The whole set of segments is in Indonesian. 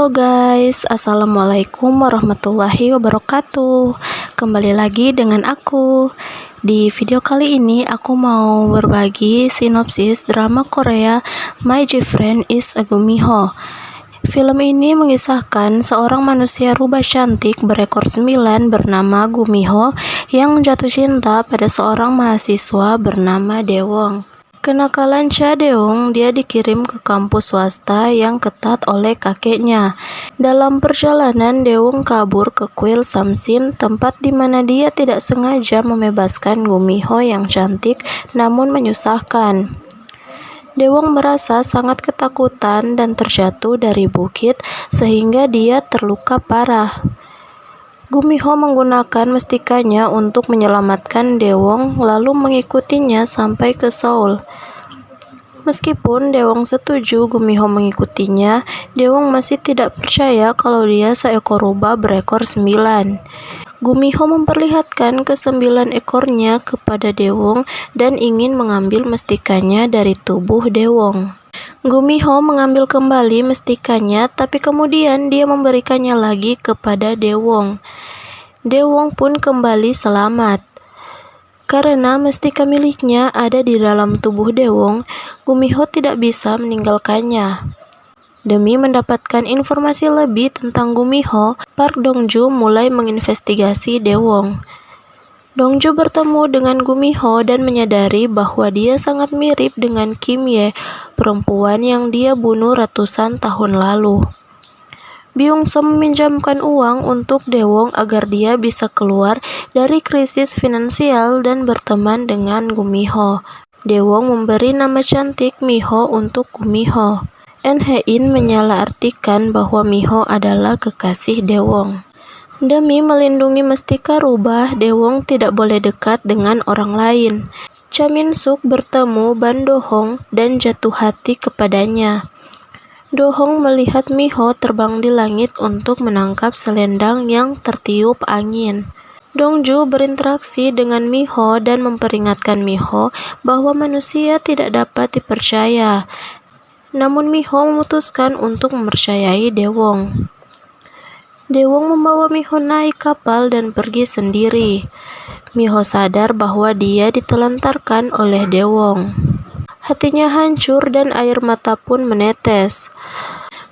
Halo guys, Assalamualaikum warahmatullahi wabarakatuh. Kembali lagi dengan aku. Di video kali ini aku mau berbagi sinopsis drama Korea My Friend is a Gumiho. Film ini mengisahkan seorang manusia rubah cantik berekor 9 bernama Gumiho yang jatuh cinta pada seorang mahasiswa bernama Daewon. Kenakalan Cha Daewon, dia dikirim ke kampus swasta yang ketat oleh kakeknya. Dalam perjalanan, Daewon kabur ke kuil Samsin, tempat di mana dia tidak sengaja membebaskan Gumiho yang cantik namun menyusahkan. Daewon merasa sangat ketakutan dan terjatuh dari bukit sehingga dia terluka parah. Gumiho menggunakan mestikanya untuk menyelamatkan Daewon lalu mengikutinya sampai ke Seoul. Meskipun Daewon setuju Gumiho mengikutinya, Daewon masih tidak percaya kalau dia seekor rubah berekor 9. Gumiho memperlihatkan ke-9 ekornya kepada Daewon dan ingin mengambil mestikanya dari tubuh Daewon. Gumiho mengambil kembali mestikanya, tapi kemudian dia memberikannya lagi kepada Daewon. Daewon pun kembali selamat. Karena mestika miliknya ada di dalam tubuh Daewon, Gumiho tidak bisa meninggalkannya. Demi mendapatkan informasi lebih tentang Gumiho, Park Dong-ju mulai menginvestigasi Daewon. Dong-ju bertemu dengan Gumiho dan menyadari bahwa dia sangat mirip dengan Kim Ye, perempuan yang dia bunuh ratusan tahun lalu. Byung-se meminjamkan uang untuk Daewon agar dia bisa keluar dari krisis finansial dan berteman dengan Gumiho. Daewon memberi nama cantik Miho untuk Gumiho. En Hae-in menyalahartikan bahwa Miho adalah kekasih Daewon. Demi melindungi mestika rubah, Daewon tidak boleh dekat dengan orang lain. Cha Min-suk bertemu Ban Do-hong dan jatuh hati kepadanya. Do-hong melihat Miho terbang di langit untuk menangkap selendang yang tertiup angin. Dong-ju berinteraksi dengan Miho dan memperingatkan Miho bahwa manusia tidak dapat dipercaya. Namun Miho memutuskan untuk mempercayai Daewon. Daewon membawa Miho naik kapal dan pergi sendiri. Miho sadar bahwa dia ditelantarkan oleh Daewon. Hatinya hancur dan air mata pun menetes.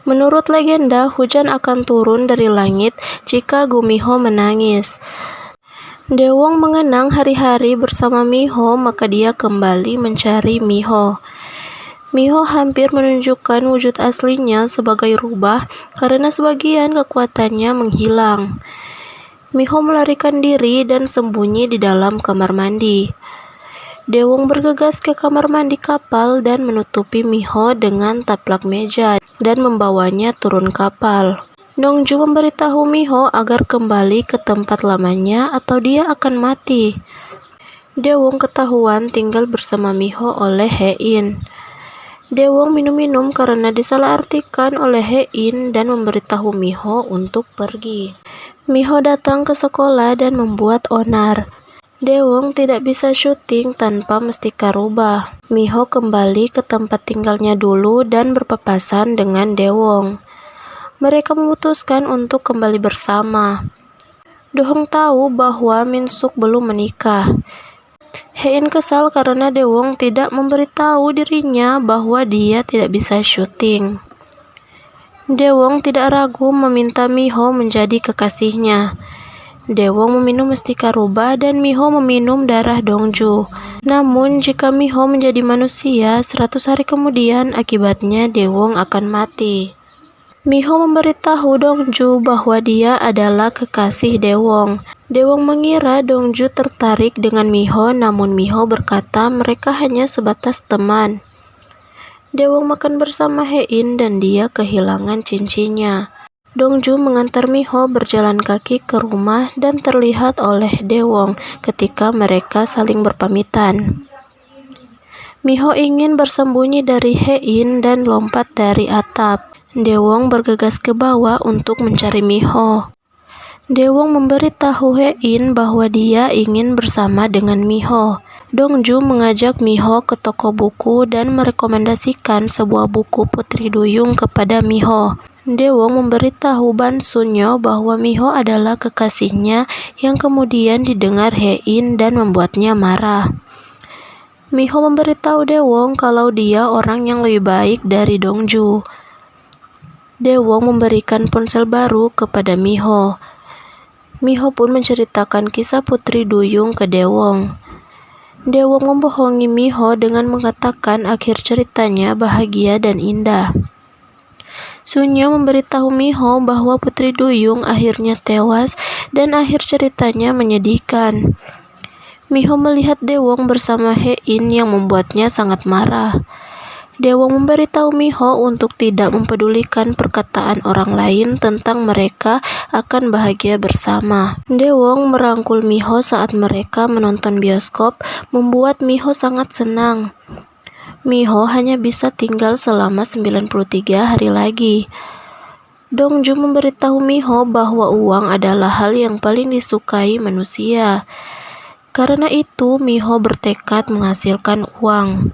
Menurut legenda, hujan akan turun dari langit jika Gumiho menangis. Daewon mengenang hari-hari bersama Miho, maka dia kembali mencari Miho. Miho hampir menunjukkan wujud aslinya sebagai rubah karena sebagian kekuatannya menghilang. Miho melarikan diri dan sembunyi di dalam kamar mandi. Daewon bergegas ke kamar mandi kapal dan menutupi Miho dengan taplak meja dan membawanya turun kapal. Dong-ju memberitahu Miho agar kembali ke tempat lamanya atau dia akan mati. Daewon ketahuan tinggal bersama Miho oleh Hae-in. Daewon minum-minum karena disalahartikan oleh Hae-in dan memberitahu Miho untuk pergi. Miho datang ke sekolah dan membuat onar. Daewon tidak bisa syuting tanpa mestika rubah. Miho kembali ke tempat tinggalnya dulu dan berpapasan dengan Daewon. Mereka memutuskan untuk kembali bersama. Do-hong tahu bahwa Min-suk belum menikah. Hae-in kesal karena Daewon tidak memberitahu dirinya bahwa dia tidak bisa syuting. Daewon tidak ragu meminta Miho menjadi kekasihnya. Daewon meminum mestika rubah dan Miho meminum darah Dong-ju. Namun jika Miho menjadi manusia, 100 hari kemudian akibatnya Daewon akan mati. Miho memberitahu Dong-ju bahwa dia adalah kekasih Daewon. Daewon mengira Dong-ju tertarik dengan Miho, namun Miho berkata mereka hanya sebatas teman. Daewon makan bersama Hae-in dan dia kehilangan cincinnya. Dong-ju mengantar Miho berjalan kaki ke rumah dan terlihat oleh Daewon ketika mereka saling berpamitan. Miho ingin bersembunyi dari Hae-in dan lompat dari atap. Daewon bergegas ke bawah untuk mencari Miho. Daewon memberitahu Hae-in bahwa dia ingin bersama dengan Miho. Dong-ju mengajak Miho ke toko buku dan merekomendasikan sebuah buku Putri Duyung kepada Miho. Dewong memberitahu Ban Sunyo bahwa Miho adalah kekasihnya yang kemudian didengar Hein dan membuatnya marah. Miho memberitahu Dewong kalau dia orang yang lebih baik dari Dongju. Dewong memberikan ponsel baru kepada Miho. Miho pun menceritakan kisah Putri Duyung ke Dewong. Dewong membohongi Miho dengan mengatakan akhir ceritanya bahagia dan indah. Sunyo memberitahu Miho bahwa Putri Duyung akhirnya tewas dan akhir ceritanya menyedihkan. Miho melihat Dewong bersama Hein yang membuatnya sangat marah. Dewong memberitahu Miho untuk tidak mempedulikan perkataan orang lain tentang mereka akan bahagia bersama. Dewong merangkul Miho saat mereka menonton bioskop, membuat Miho sangat senang. Miho hanya bisa tinggal selama 93 hari lagi. Dongju memberitahu Miho bahwa uang adalah hal yang paling disukai manusia. Karena itu, Miho bertekad menghasilkan uang.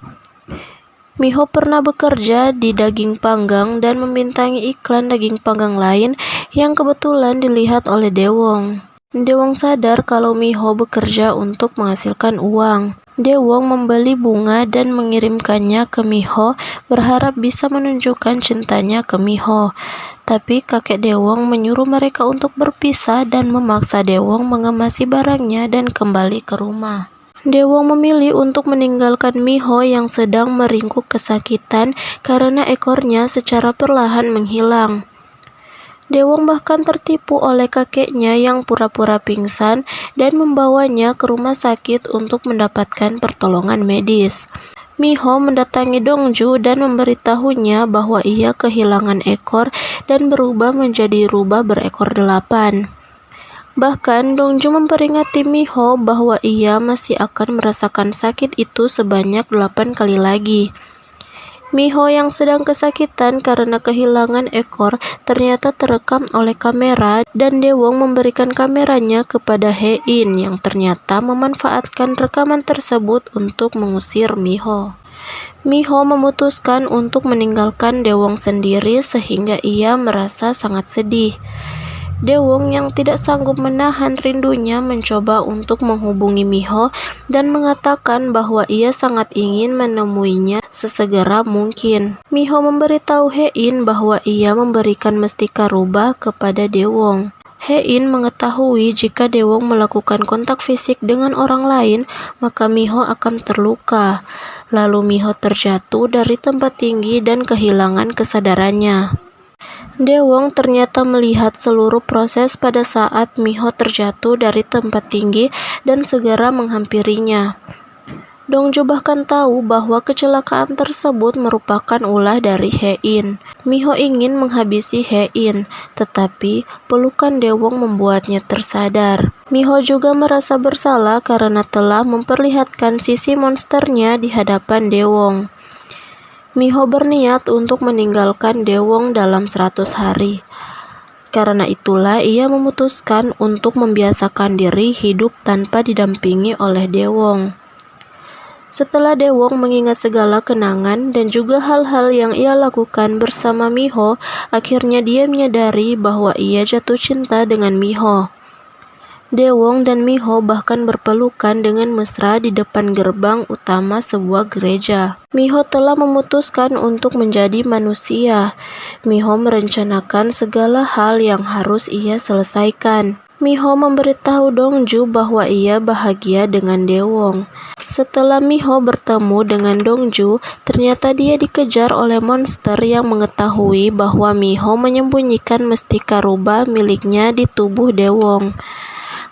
Miho pernah bekerja di daging panggang dan membintangi iklan daging panggang lain yang kebetulan dilihat oleh Dewong. Dewong sadar kalau Miho bekerja untuk menghasilkan uang. Dewong membeli bunga dan mengirimkannya ke Miho, berharap bisa menunjukkan cintanya ke Miho. Tapi kakek Dewong menyuruh mereka untuk berpisah dan memaksa Dewong mengemasi barangnya dan kembali ke rumah. Dewong memilih untuk meninggalkan Miho yang sedang meringkuk kesakitan karena ekornya secara perlahan menghilang. Dewong bahkan tertipu oleh kakeknya yang pura-pura pingsan dan membawanya ke rumah sakit untuk mendapatkan pertolongan medis. Miho mendatangi Dongju dan memberitahunya bahwa ia kehilangan ekor dan berubah menjadi rubah berekor 8. Bahkan Dongju memperingati Miho bahwa ia masih akan merasakan sakit itu sebanyak 8 kali lagi. Miho yang sedang kesakitan karena kehilangan ekor ternyata terekam oleh kamera dan Dewong memberikan kameranya kepada Hein yang ternyata memanfaatkan rekaman tersebut untuk mengusir Miho. Miho memutuskan untuk meninggalkan Dewong sendiri sehingga ia merasa sangat sedih. Dewong yang tidak sanggup menahan rindunya mencoba untuk menghubungi Miho dan mengatakan bahwa ia sangat ingin menemuinya sesegera mungkin. Miho memberitahu Hein bahwa ia memberikan mestika rubah kepada Dewong. Hein mengetahui jika Dewong melakukan kontak fisik dengan orang lain, maka Miho akan terluka. Lalu Miho terjatuh dari tempat tinggi dan kehilangan kesadarannya. Dewong ternyata melihat seluruh proses pada saat Miho terjatuh dari tempat tinggi dan segera menghampirinya. Dongju bahkan tahu bahwa kecelakaan tersebut merupakan ulah dari Hein. Miho ingin menghabisi Hein, tetapi pelukan Dewong membuatnya tersadar. Miho juga merasa bersalah karena telah memperlihatkan sisi monsternya di hadapan Dewong. Miho berniat untuk meninggalkan Dewong dalam 100 hari. Karena itulah ia memutuskan untuk membiasakan diri hidup tanpa didampingi oleh Dewong. Setelah Dewong mengingat segala kenangan dan juga hal-hal yang ia lakukan bersama Miho, akhirnya dia menyadari bahwa ia jatuh cinta dengan Miho. Dewong dan Miho bahkan berpelukan dengan mesra di depan gerbang utama sebuah gereja. Miho telah memutuskan untuk menjadi manusia. Miho merencanakan segala hal yang harus ia selesaikan. Miho memberitahu Dongju bahwa ia bahagia dengan Dewong. Setelah Miho bertemu dengan Dongju, ternyata dia dikejar oleh monster yang mengetahui bahwa Miho menyembunyikan mestika rubah miliknya di tubuh Dewong.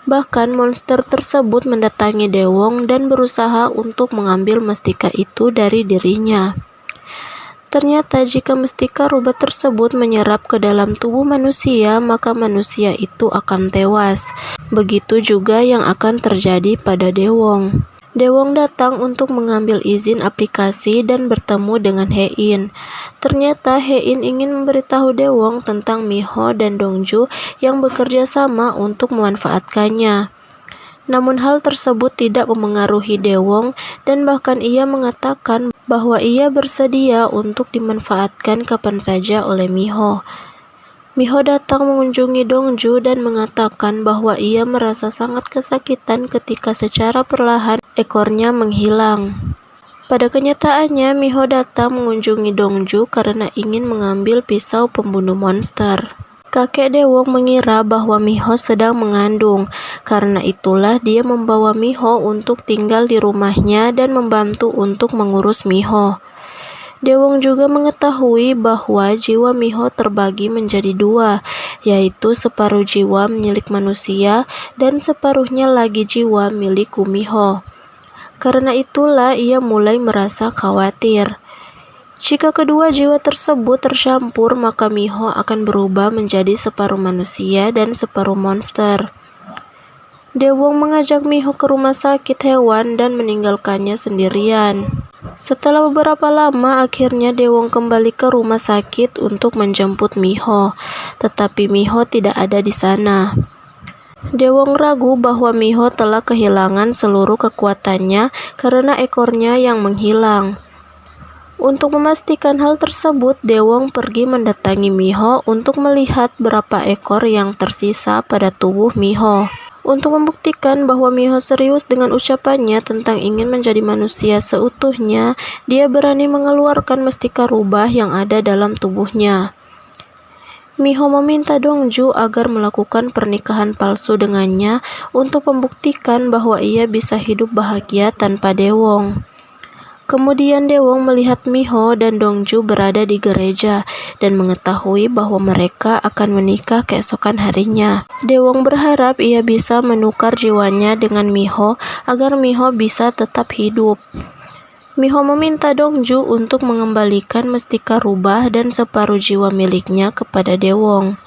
Bahkan monster tersebut mendatangi Dewong dan berusaha untuk mengambil mestika itu dari dirinya. Ternyata jika mestika rubah tersebut menyerap ke dalam tubuh manusia, maka manusia itu akan tewas. Begitu juga yang akan terjadi pada Dewong. Dewong datang untuk mengambil izin aplikasi dan bertemu dengan Hein. Ternyata Hein ingin memberitahu Dewong tentang Miho dan Dongju yang bekerja sama untuk memanfaatkannya. Namun hal tersebut tidak memengaruhi Dewong dan bahkan ia mengatakan bahwa ia bersedia untuk dimanfaatkan kapan saja oleh Miho. Miho datang mengunjungi Dongju dan mengatakan bahwa ia merasa sangat kesakitan ketika secara perlahan ekornya menghilang. Pada kenyataannya, Miho datang mengunjungi Dongju karena ingin mengambil pisau pembunuh monster. Kakek Daewon mengira bahwa Miho sedang mengandung, karena itulah dia membawa Miho untuk tinggal di rumahnya dan membantu untuk mengurus Miho. Daewon juga mengetahui bahwa jiwa Miho terbagi menjadi dua, yaitu separuh jiwa milik manusia dan separuhnya lagi jiwa milik Kumiho. Karena itulah ia mulai merasa khawatir. Jika kedua jiwa tersebut tercampur, maka Miho akan berubah menjadi separuh manusia dan separuh monster. Daewon mengajak Miho ke rumah sakit hewan dan meninggalkannya sendirian. Setelah beberapa lama, akhirnya Daewon kembali ke rumah sakit untuk menjemput Miho, tetapi Miho tidak ada di sana. Daewon ragu bahwa Miho telah kehilangan seluruh kekuatannya karena ekornya yang menghilang. Untuk memastikan hal tersebut, Daewon pergi mendatangi Miho untuk melihat berapa ekor yang tersisa pada tubuh Miho. Untuk membuktikan bahwa Miho serius dengan ucapannya tentang ingin menjadi manusia seutuhnya, dia berani mengeluarkan mestika rubah yang ada dalam tubuhnya. Miho meminta Dongju agar melakukan pernikahan palsu dengannya untuk membuktikan bahwa ia bisa hidup bahagia tanpa Daewon. Kemudian Daewon melihat Miho dan Dongju berada di gereja dan mengetahui bahwa mereka akan menikah keesokan harinya. Daewon berharap ia bisa menukar jiwanya dengan Miho agar Miho bisa tetap hidup. Miho meminta Dongju untuk mengembalikan mestika rubah dan separuh jiwa miliknya kepada Daewon.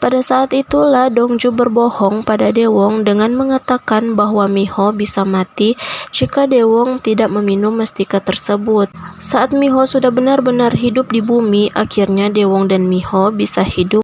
Pada saat itulah Dongju berbohong pada Daewon dengan mengatakan bahwa Miho bisa mati jika Daewon tidak meminum mestika tersebut. Saat Miho sudah benar-benar hidup di bumi, akhirnya Daewon dan Miho bisa hidup